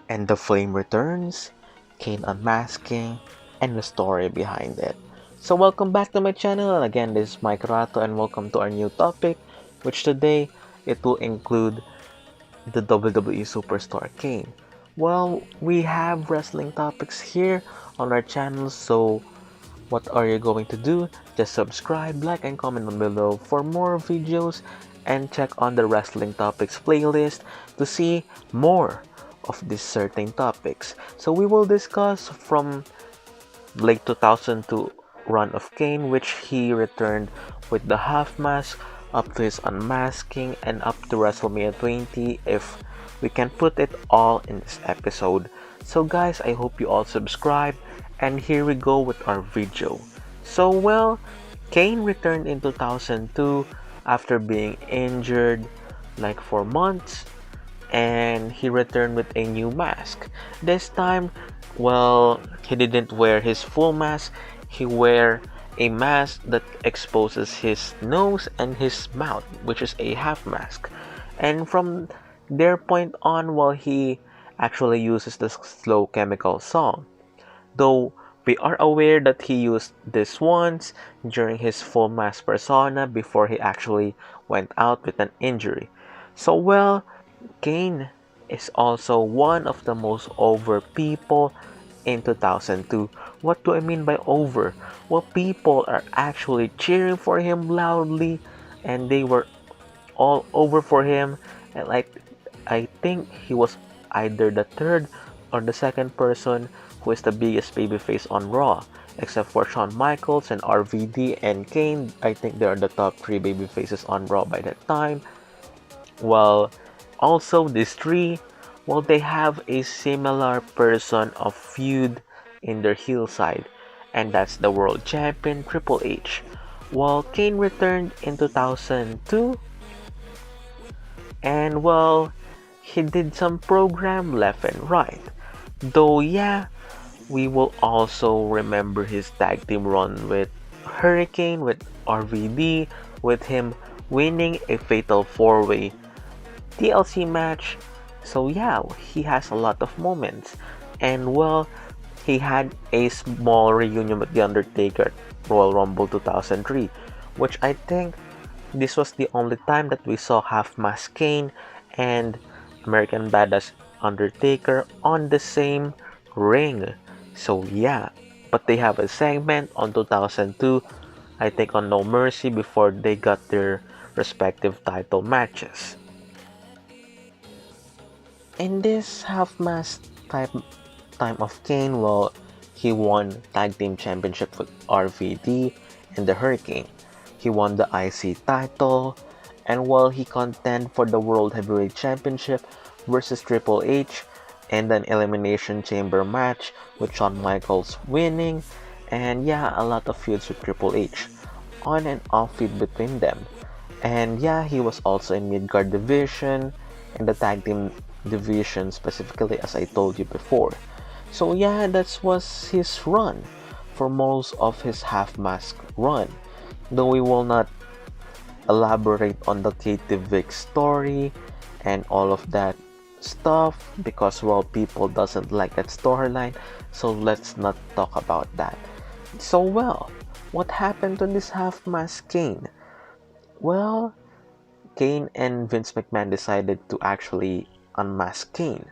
And the flame returns, Kane unmasking, and the story behind it. So welcome back to my channel, and again this is Mikeratto, and welcome to our new topic, which today it will include the WWE Superstar Kane. Well, we have wrestling topics here on our channel, so what are you going to do? Just subscribe, like, and comment down below for more videos, and check on the wrestling topics playlist to see more of these certain topics. So we will discuss from late 2002 run of Kane, which he returned with the half mask, up to his unmasking, and up to WrestleMania 20 if we can put it all in this episode. So guys, I hope you all subscribe, and here we go with our video. So well, Kane returned in 2002 after being injured like for months, and he returned with a new mask. This time, well, he didn't wear his full mask, he wear a mask that exposes his nose and his mouth, which is a half mask. And from their point on, well, he actually uses the slow chemical song. Though we are aware that he used this once during his full mask persona before he actually went out with an injury. So well, Kane is also one of the most over people in 2002. What do I mean by over? Well, people are actually cheering for him loudly, and they were all over for him. And like, I think he was either the third or the second person who is the biggest babyface on Raw, except for Shawn Michaels and RVD and Kane. I think they are the top three babyfaces on Raw by that time. Well, also these three, well, they have a similar person of feud in their heel side, and that's the world champion Triple H. Well, Kane returned in 2002, and well, he did some program left and right. Though yeah, we will also remember his tag team run with Hurricane, with RVD, with him winning a fatal 4-way TLC match. So yeah, he has a lot of moments. And well, he had a small reunion with The Undertaker at Royal Rumble 2003, which I think this was the only time that we saw Half Mask Kane and American Badass Undertaker on the same ring. So yeah, but they have a segment on 2002, I think on No Mercy, before they got their respective title matches. In this half-mask type time of Kane, well, he won Tag Team Championship with RVD and the Hurricane. He won the IC title, and while he contend for the World Heavyweight Championship versus Triple H, and an Elimination Chamber match with Shawn Michaels winning, and yeah, a lot of feuds with Triple H, on and off feud between them. And yeah, he was also in Midgard division, in the tag team division specifically, as I told you before. So yeah, that was his run for most of his half-mask run. Though we will not elaborate on the Katie Vick story and all of that stuff because well, people doesn't like that storyline, so let's not talk about that. So well, what happened to this half-mask Kane? Well, Kane and Vince McMahon decided to actually unmask Kane.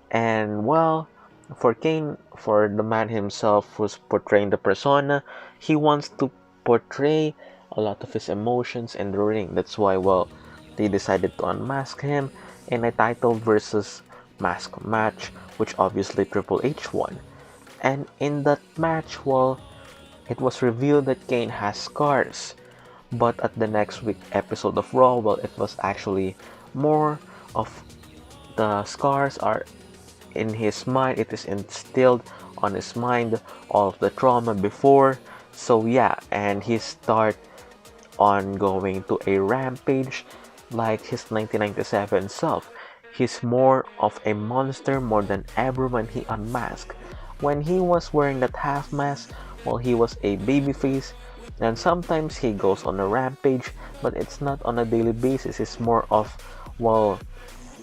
And well, for Kane, for the man himself who's portraying the persona, he wants to portray a lot of his emotions in the ring. That's why, well, they decided to unmask him in a title versus mask match, which obviously Triple H won. And in that match, well, it was revealed that Kane has scars. But at the next week episode of Raw, well, it was actually more of the scars are in his mind. It is instilled on his mind, all of the trauma before. So yeah, and he start on going to a rampage like his 1997 self. He's more of a monster more than ever when he unmasked. When he was wearing that half mask, well, he was a babyface, and sometimes he goes on a rampage, but it's not on a daily basis. It's more of, well,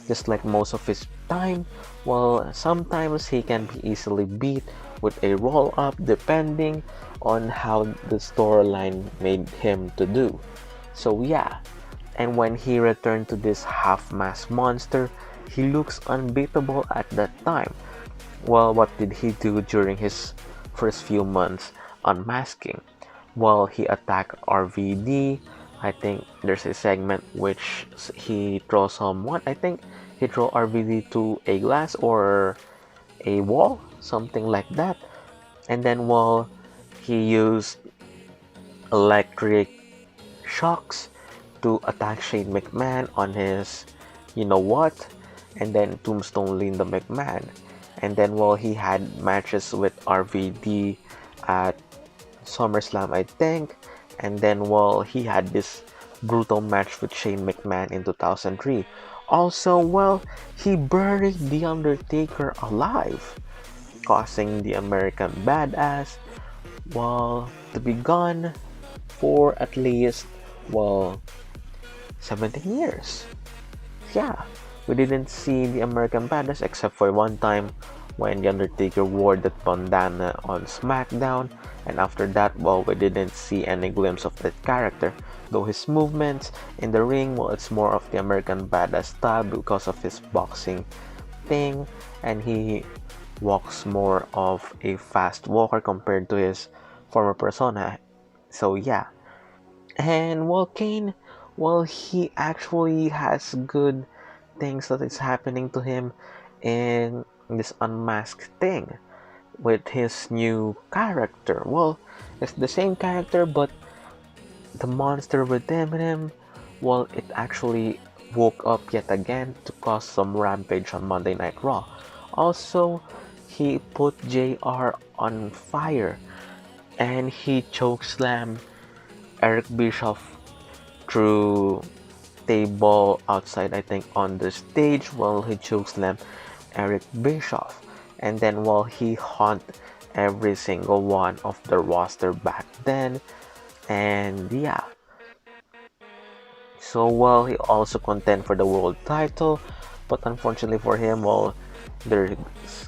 just like most of his time, well, sometimes he can be easily beat with a roll-up depending on how the storyline made him to do. So yeah, and when he returned to this half-masked monster, he looks unbeatable at that time. Well, what did he do during his first few months unmasking? Well, he attacked RVD. I think there's a segment which he throws someone. I think he throw RVD to a glass or a wall, something like that. And then while he used electric shocks to attack Shane McMahon on his you know what, and then Tombstone Linda McMahon. And then while he had matches with RVD at SummerSlam, I think, and then while he had this brutal match with Shane McMahon in 2003. Also, well, he buried The Undertaker alive, causing the American Badass, well, to be gone for at least, well, 17 years. Yeah, we didn't see the American Badass except for one time when The Undertaker wore that bandana on SmackDown, and after that, well, we didn't see any glimpse of that character. Though his movements in the ring, well, it's more of the American Badass style because of his boxing thing, and he walks more of a fast walker compared to his former persona. So yeah, and while Kane, well, he actually has good things that is happening to him in this unmasked thing with his new character. Well, it's the same character, but the monster within him, well, it actually woke up yet again to cause some rampage on Monday Night Raw. Also, he put JR on fire and he chokeslammed Eric Bischoff through table outside, I think, on the stage while he chokeslammed Eric Bischoff. And then while he hunt every single one of the roster back then. And yeah, so while he also contend for the world title, but unfortunately for him, well, there's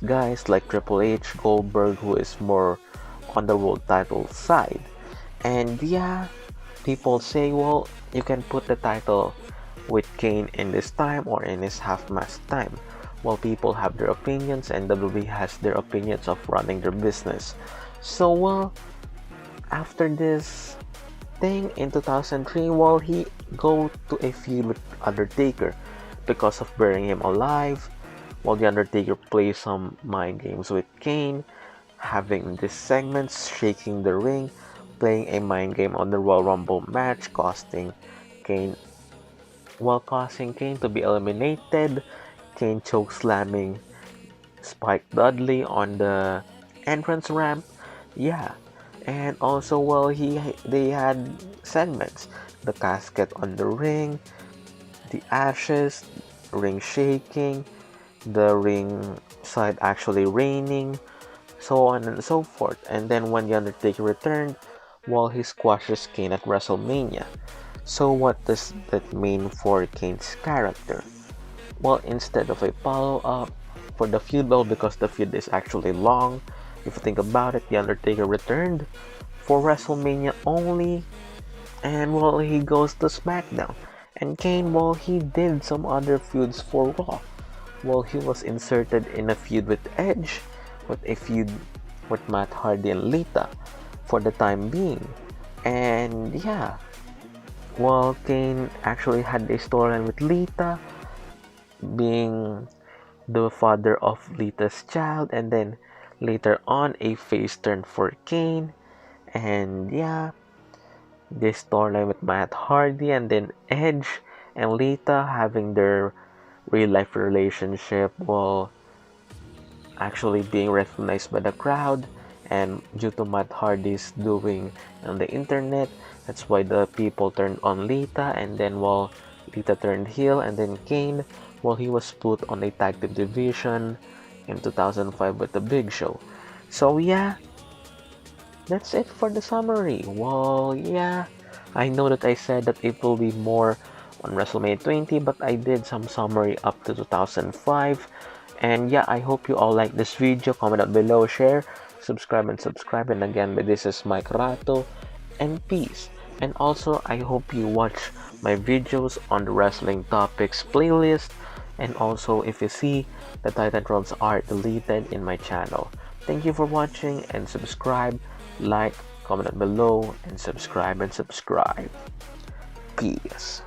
guys like Triple H, Goldberg, who is more on the world title side. And yeah, people say, well, you can put the title with Kane in this time or in his half-mask time. Well, people have their opinions and WWE has their opinions of running their business. So, well, after this thing in 2003, well, he go to a feud with Undertaker because of burying him alive. While the Undertaker plays some mind games with Kane, having these segments, shaking the ring, playing a mind game on the Royal Rumble match, Kane causing Kane to be eliminated. Kane choke slamming Spike Dudley on the entrance ramp. Yeah, and also well they had segments, the casket on the ring, the ashes, ring shaking, the ring side actually raining, so on and so forth. And then when the Undertaker returned, well, he squashes Kane at WrestleMania. So what does that mean for Kane's character? Well, instead of a follow-up for the feud, well, because the feud is actually long, if you think about it, The Undertaker returned for WrestleMania only, and well, he goes to SmackDown. And Kane, well, he did some other feuds for Raw. Well, he was inserted in a feud with Edge, with a feud with Matt Hardy and Lita for the time being. And yeah, well, Kane actually had a storyline with Lita, being the father of Lita's child, and then later on a face turn for Kane. And yeah, this storyline with Matt Hardy and then Edge and Lita having their real life relationship while actually being recognized by the crowd, and due to Matt Hardy's doing on the internet, that's why the people turned on Lita, and then while Lita turned heel, and then Kane, well, he was put on a tag team division in 2005 with the Big Show. So yeah, that's it for the summary. Well, yeah, I know that I said that it will be more on WrestleMania 20, but I did some summary up to 2005. And yeah, I hope you all like this video. Comment down below, share, subscribe. And again, this is Mikeratto, and peace. And also, I hope you watch my videos on the wrestling topics playlist. And also, if you see the Titantrons are deleted in my channel. Thank you for watching, and subscribe, like, comment down below, and subscribe. Peace.